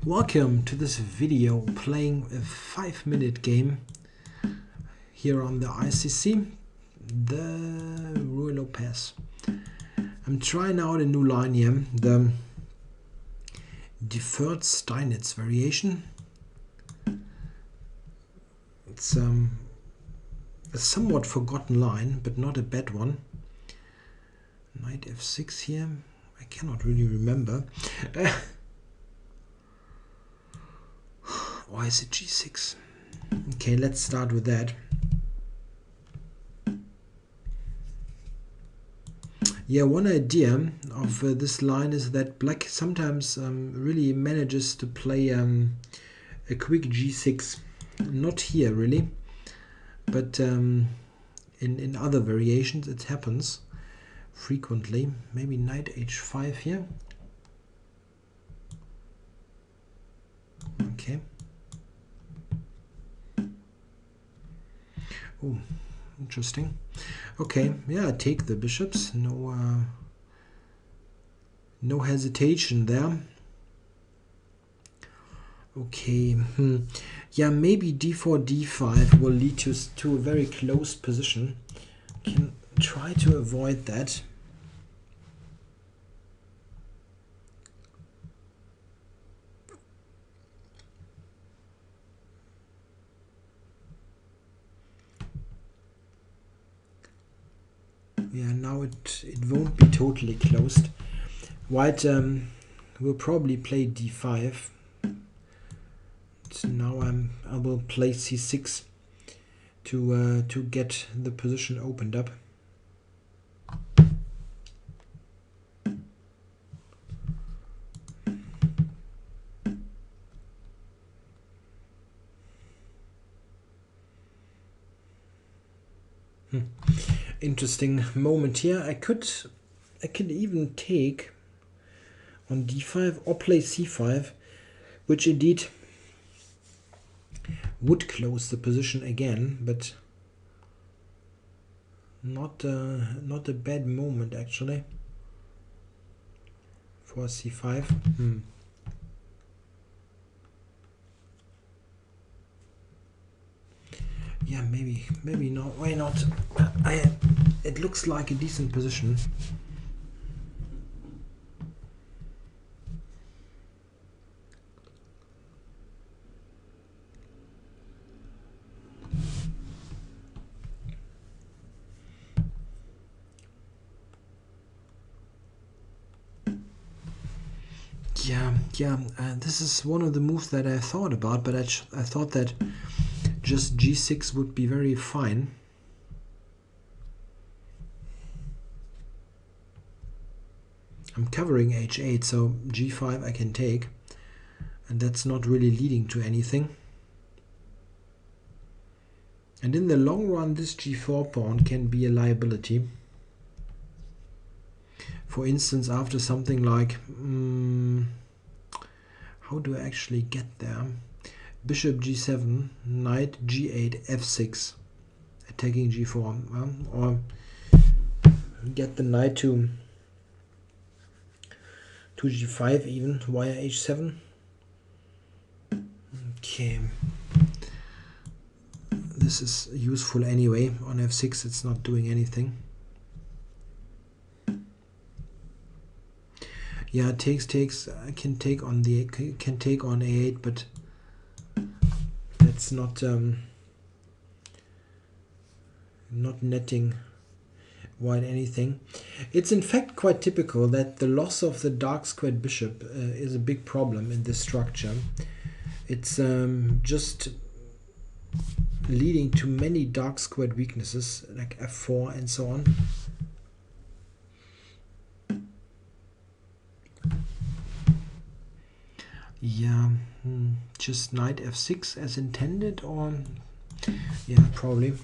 Welcome to this video playing a 5-minute game here on the ICC, the Lopez. I'm trying out a new line here, the Deferred Steinitz variation. It's a somewhat forgotten line, but not a bad one. Knight f6 here, I cannot really remember. Or is it g6? Okay, let's start with that. Yeah, one idea of this line is that black sometimes really manages to play a quick g6. Not here really, but in other variations it happens frequently. Maybe knight h5 here. Okay. Oh, interesting. Okay, yeah, I take the bishops. No hesitation there. Okay, yeah, maybe d4, d5 will lead to a very close position. Can try to avoid that. Yeah, now it won't be totally closed. White will probably play d5. So now I will play c6 to get the position opened up. Interesting moment here. I could even take on d5 or play c5, which indeed would close the position again, but not a bad moment actually for c5. Yeah, maybe not. Why not? It looks like a decent position. Yeah. This is one of the moves that I thought about, but I thought that just g6 would be very fine. I'm covering h8, so g5 I can take, and that's not really leading to anything. And in the long run, this g4 pawn can be a liability. For instance, after something like how do I actually get there? Bishop g7, knight g8, f6, attacking g4, or get the knight to g5 even via h7. Okay, this is useful anyway. On f6 it's not doing anything. Yeah, it takes. I can take on a8, but that's not netting white anything. It's in fact quite typical that the loss of the dark squared bishop is a big problem in this structure. It's just leading to many dark squared weaknesses like f4 and so on. Yeah, just knight f6 as intended, or yeah, probably.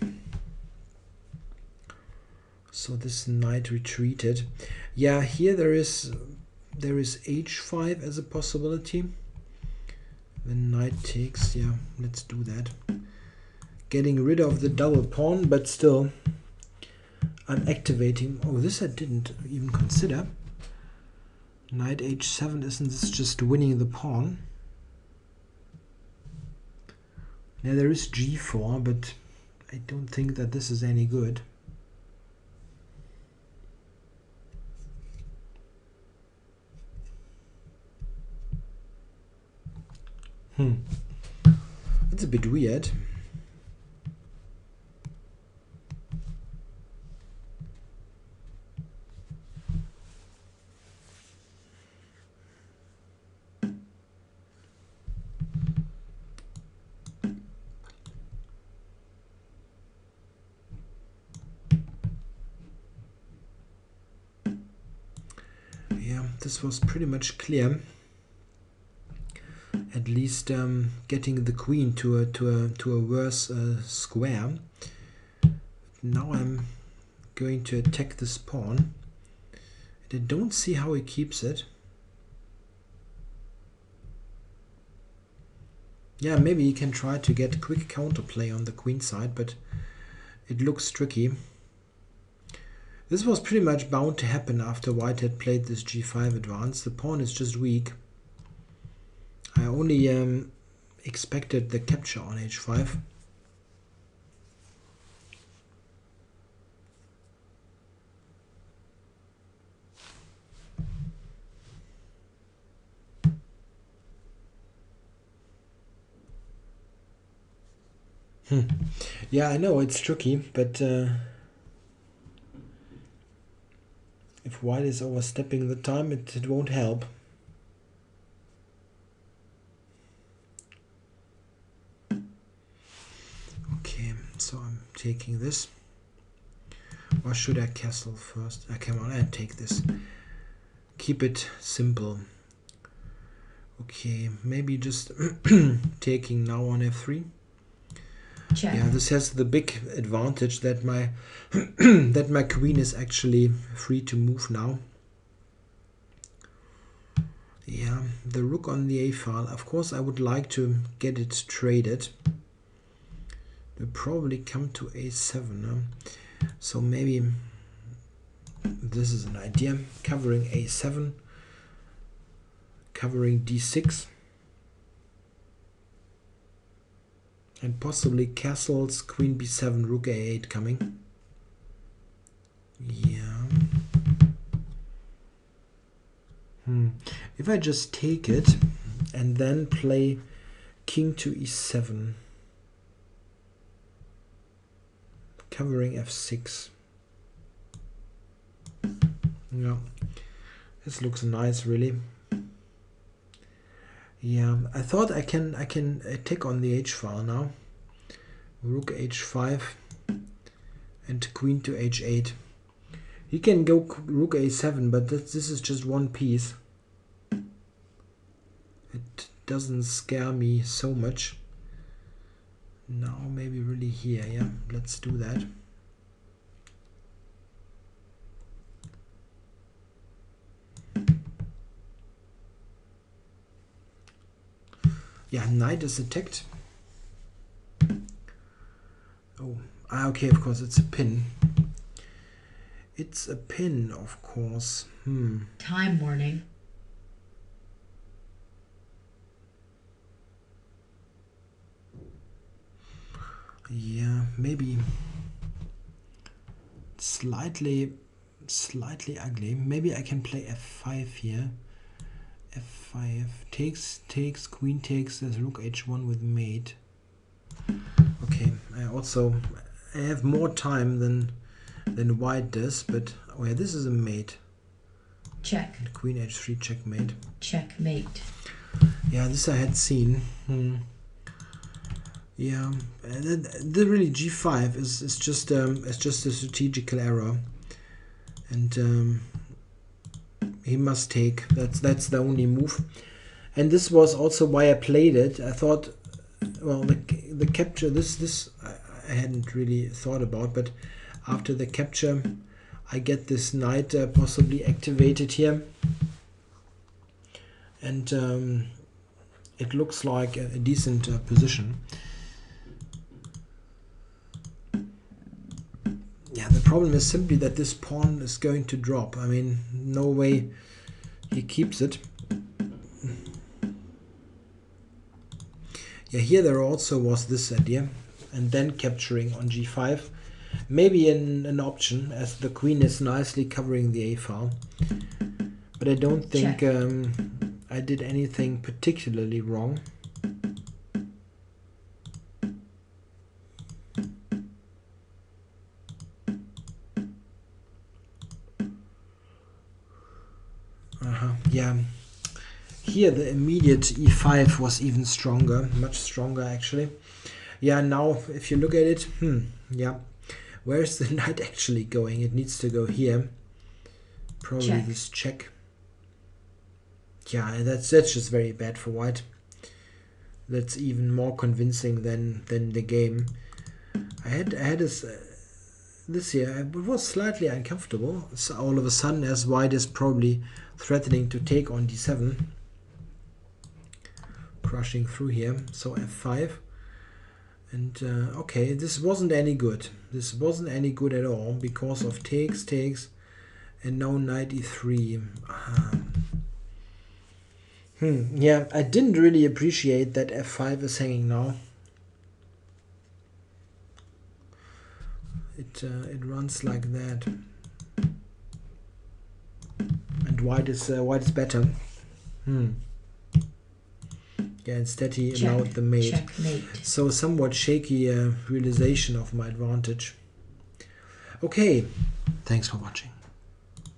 So this knight retreated. Yeah, here there is h5 as a possibility. The knight takes. Yeah, let's do that. Getting rid of the double pawn, but still I'm activating. Oh, this I didn't even consider. Knight h7, isn't this just winning the pawn? Now there is g4, but I don't think that this is any good. It's a bit weird. Yeah, this was pretty much clear. At least getting the queen to a worse square. Now I'm going to attack this pawn. And I don't see how he keeps it. Yeah, maybe he can try to get quick counterplay on the queen side, but it looks tricky. This was pretty much bound to happen after white had played this g5 advance. The pawn is just weak. I only expected the capture on h5. Yeah, I know it's tricky, but if white is overstepping the time, it won't help. Okay, so I'm taking this. Or should I castle first? Come on, I take this. Keep it simple. Okay, maybe just taking now on f3. Check. Yeah, this has the big advantage that my that my queen is actually free to move now. Yeah, the rook on the a file. Of course, I would like to get it traded. We'll probably come to a7. Huh? So maybe this is an idea. Covering a7, covering d6. And possibly castles, queen b7, rook a8 coming. Yeah. If I just take it and then play king to e7, covering f6. Yeah, this looks nice, really. Yeah, I thought I can attack on the h file now. Rook h5 and queen to h8. He can go rook a7, but this is just one piece. It doesn't scare me so much. Now maybe really here, yeah, let's do that. Yeah, knight is attacked. Oh, okay, of course, it's a pin. It's a pin, of course. Time warning. Yeah, maybe slightly ugly. Maybe I can play f5 here. f5 takes, queen takes, there's rook h1 with mate. Okay, I have more time than white does, but oh yeah, this is a mate. Check. And queen h3 checkmate. Checkmate. Yeah, this I had seen. Yeah, the really g5 is just a strategical error, and he must take. That's the only move, and this was also why I played it. I thought, well, the capture this I hadn't really thought about, but after the capture, I get this knight possibly activated here, and it looks like a decent position. Yeah, the problem is simply that this pawn is going to drop. I mean, no way he keeps it. Yeah, here there also was this idea, and then capturing on g5. Maybe an option, as the queen is nicely covering the a file. But I don't think I did anything particularly wrong. Yeah. Here the immediate e5 was even stronger, much stronger actually. Yeah, now if you look at it, yeah. Where's the knight actually going? It needs to go here. Probably this check. Yeah, that's just very bad for white. That's even more convincing than the game. I had this here. It was slightly uncomfortable. So all of a sudden, as white is probably threatening to take on d7, crushing through here. So f5, and okay, this wasn't any good. This wasn't any good at all because of takes, and now knight e3. Yeah, I didn't really appreciate that f5 is hanging now. It runs like that, and white is better. Yeah, instead he allowed the mate. Checkmate. So somewhat shaky realization of my advantage. Okay, thanks for watching.